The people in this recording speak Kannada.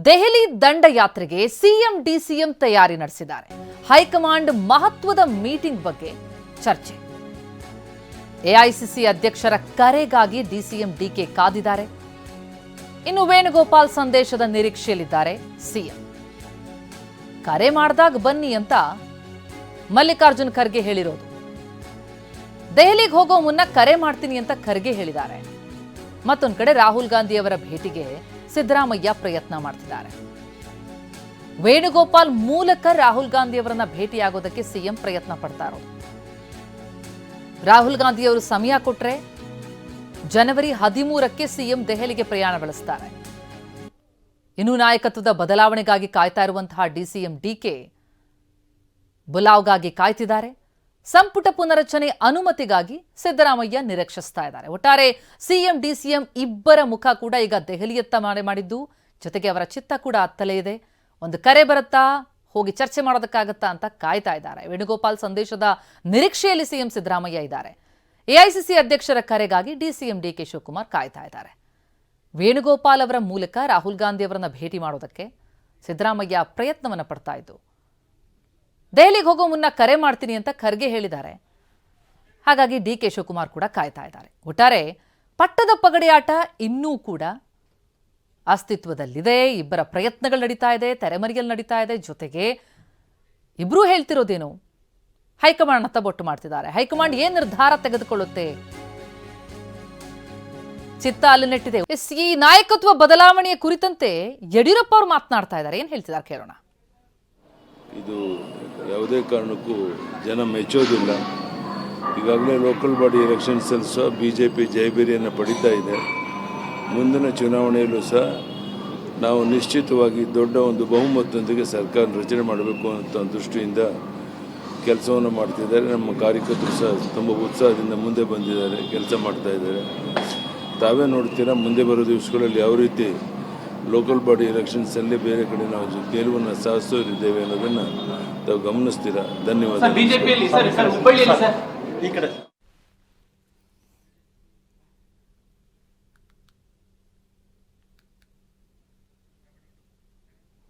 ದೆಹಲಿ ದಂಡಯಾತ್ರೆಗೆ ಸಿಎಂ ಡಿಸಿಎಂ ತಯಾರಿ ನಡೆಸಿದ್ದಾರೆ. ಹೈಕಮಾಂಡ್ ಮಹತ್ವದ ಮೀಟಿಂಗ್ ಬಗ್ಗೆ ಚರ್ಚೆ. ಎಐಸಿಸಿ ಅಧ್ಯಕ್ಷರ ಕರೆಗಾಗಿ ಡಿಸಿಎಂ ಡಿಕೆ ಕಾದಿದ್ದಾರೆ. ಇನ್ನು ವೇಣುಗೋಪಾಲ್ ಸಂದೇಶದ ನಿರೀಕ್ಷೆಯಲ್ಲಿದ್ದಾರೆ ಸಿಎಂ. ಕರೆ ಮಾಡಿದಾಗ ಬನ್ನಿ ಅಂತ ಮಲ್ಲಿಕಾರ್ಜುನ್ ಖರ್ಗೆ ಹೇಳಿರೋದು. ದೆಹಲಿಗೆ ಹೋಗೋ ಮುನ್ನ ಕರೆ ಮಾಡ್ತೀನಿ ಅಂತ ಖರ್ಗೆ ಹೇಳಿದ್ದಾರೆ. ಮತ್ತೊಂದು ಕಡೆ ರಾಹುಲ್ ಗಾಂಧಿ ಅವರ ಭೇಟಿಗೆ ಸಿದ್ದರಾಮಯ್ಯ ಪ್ರಯತ್ನ ಮಾಡ್ತಿದ್ದಾರೆ. ವೇಣುಗೋಪಾಲ್ ಮೂಲಕ ರಾಹುಲ್ ಗಾಂಧಿ ಅವರನ್ನ ಭೇಟಿಯಾಗೋದಕ್ಕೆ ಸಿಎಂ ಪ್ರಯತ್ನ ಪಡ್ತಾ ಇರೋದು. ರಾಹುಲ್ ಗಾಂಧಿ ಅವರು ಸಮಯ ಕೊಟ್ರೆ ಜನವರಿ 13ಕ್ಕೆ ಸಿಎಂ ದೆಹಲಿಗೆ ಪ್ರಯಾಣ ಬೆಳೆಸ್ತಾರೆ. ಇನ್ನು ನಾಯಕತ್ವದ ಬದಲಾವಣೆಗಾಗಿ ಕಾಯ್ತಾ ಇರುವಂತಹ ಡಿಸಿಎಂ ಡಿಕೆ ಬುಲಾವ್ಗಾಗಿ ಕಾಯ್ತಿದ್ದಾರೆ. ಸಂಪುಟ ಪುನರಚನೆ ಅನುಮತಿಗಾಗಿ ಸಿದ್ದರಾಮಯ್ಯ ನಿರೀಕ್ಷಿಸ್ತಾ ಇದ್ದಾರೆ. ಒಟ್ಟಾರೆ ಸಿಎಂ ಡಿಸಿಎಂ ಇಬ್ಬರ ಮುಖ ಕೂಡ ಈಗ ದೆಹಲಿಯತ್ತ ಮಾಡಿದ್ದು, ಜೊತೆಗೆ ಅವರ ಚಿತ್ತ ಕೂಡ ಅತ್ತಲೇ ಇದೆ. ಒಂದು ಕರೆ ಬರುತ್ತಾ, ಹೋಗಿ ಚರ್ಚೆ ಮಾಡೋದಕ್ಕಾಗತ್ತಾ ಅಂತ ಕಾಯ್ತಾ ಇದ್ದಾರೆ. ವೇಣುಗೋಪಾಲ್ ಸಂದೇಶದ ನಿರೀಕ್ಷೆಯಲ್ಲಿ ಸಿಎಂ ಸಿದ್ದರಾಮಯ್ಯ ಇದ್ದಾರೆ. ಎಐಸಿಸಿ ಅಧ್ಯಕ್ಷರ ಕರೆಗಾಗಿ ಡಿಸಿಎಂ ಡಿಕೆ ಶಿವಕುಮಾರ್ ಕಾಯ್ತಾ ಇದ್ದಾರೆ. ವೇಣುಗೋಪಾಲ್ ಅವರ ಮೂಲಕ ರಾಹುಲ್ ಗಾಂಧಿ ಅವರನ್ನ ಭೇಟಿ ಮಾಡೋದಕ್ಕೆ ಸಿದ್ದರಾಮಯ್ಯ ಪ್ರಯತ್ನವನ್ನು ಪಡ್ತಾ ಇದ್ದು, ದೆಹಲಿಗೆ ಹೋಗೋ ಮುನ್ನ ಕರೆ ಮಾಡ್ತೀನಿ ಅಂತ ಖರ್ಗೆ ಹೇಳಿದ್ದಾರೆ. ಹಾಗಾಗಿ ಡಿಕೆ ಶಿವಕುಮಾರ್ ಕೂಡ ಕಾಯ್ತಾ ಇದ್ದಾರೆ. ಒಟ್ಟಾರೆ ಪಟ್ಟದ ಪಗಡೆಯಾಟ ಇನ್ನೂ ಕೂಡ ಅಸ್ತಿತ್ವದಲ್ಲಿದೆ. ಇಬ್ಬರ ಪ್ರಯತ್ನಗಳು ನಡೀತಾ ಇದೆ, ತೆರೆಮರೆಯಲ್ಲಿ ನಡೀತಾ ಇದೆ. ಜೊತೆಗೆ ಇಬ್ರು ಹೇಳ್ತಿರೋದೇನು, ಹೈಕಮಾಂಡ್ ಹತ್ತಬೊಟ್ಟು ಮಾಡ್ತಿದ್ದಾರೆ. ಹೈಕಮಾಂಡ್ ಏನ್ ನಿರ್ಧಾರ ತೆಗೆದುಕೊಳ್ಳುತ್ತೆ, ಚಿತ್ತ ಅಲ್ಲಿ ನೆಟ್ಟಿದೆ. ಈ ನಾಯಕತ್ವ ಬದಲಾವಣೆಯ ಕುರಿತಂತೆ ಯಡಿಯೂರಪ್ಪ ಅವರು ಮಾತನಾಡ್ತಾ ಇದ್ದಾರೆ. ಏನ್ ಹೇಳ್ತಿದ್ದಾರೆ ಕೇಳೋಣ. ಇದು ಯಾವುದೇ ಕಾರಣಕ್ಕೂ ಜನ ಮೆಚ್ಚೋದಿಲ್ಲ. ಈಗಾಗಲೇ ಲೋಕಲ್ ಬಾಡಿ ಎಲೆಕ್ಷನ್ಸಲ್ಲಿ ಸಹ ಬಿಜೆಪಿ ಜಯಬೇರಿಯನ್ನು ಪಡೀತಾ ಇದೆ. ಮುಂದಿನ ಚುನಾವಣೆಯಲ್ಲೂ ಸಹ ನಾವು ನಿಶ್ಚಿತವಾಗಿ ದೊಡ್ಡ ಒಂದು ಬಹುಮತದೊಂದಿಗೆ ಸರ್ಕಾರ ರಚನೆ ಮಾಡಬೇಕು ಅಂತ ದೃಷ್ಟಿಯಿಂದ ಕೆಲಸವನ್ನು ಮಾಡ್ತಿದ್ದಾರೆ. ನಮ್ಮ ಕಾರ್ಯಕರ್ತರು ಸಹ ತುಂಬ ಉತ್ಸಾಹದಿಂದ ಮುಂದೆ ಬಂದಿದ್ದಾರೆ, ಕೆಲಸ ಮಾಡ್ತಾ ಇದ್ದಾರೆ. ತಾವೇ ನೋಡ್ತೀರಾ, ಮುಂದೆ ಬರೋ ದಿವಸಗಳಲ್ಲಿ ಯಾವ ರೀತಿ ಲೋಕಲ್ ಬಾಡಿ ಎಲೆಕ್ಷನ್ಸಲ್ಲಿ ಬೇರೆ ಕಡೆ ನಾವು ಗೆಲುವನ್ನು ಸಾಧಿಸೋರಿದ್ದೇವೆ ಅನ್ನೋದನ್ನು ತಾವು ಗಮನಿಸ್ತೀರಾ. ಧನ್ಯವಾದ.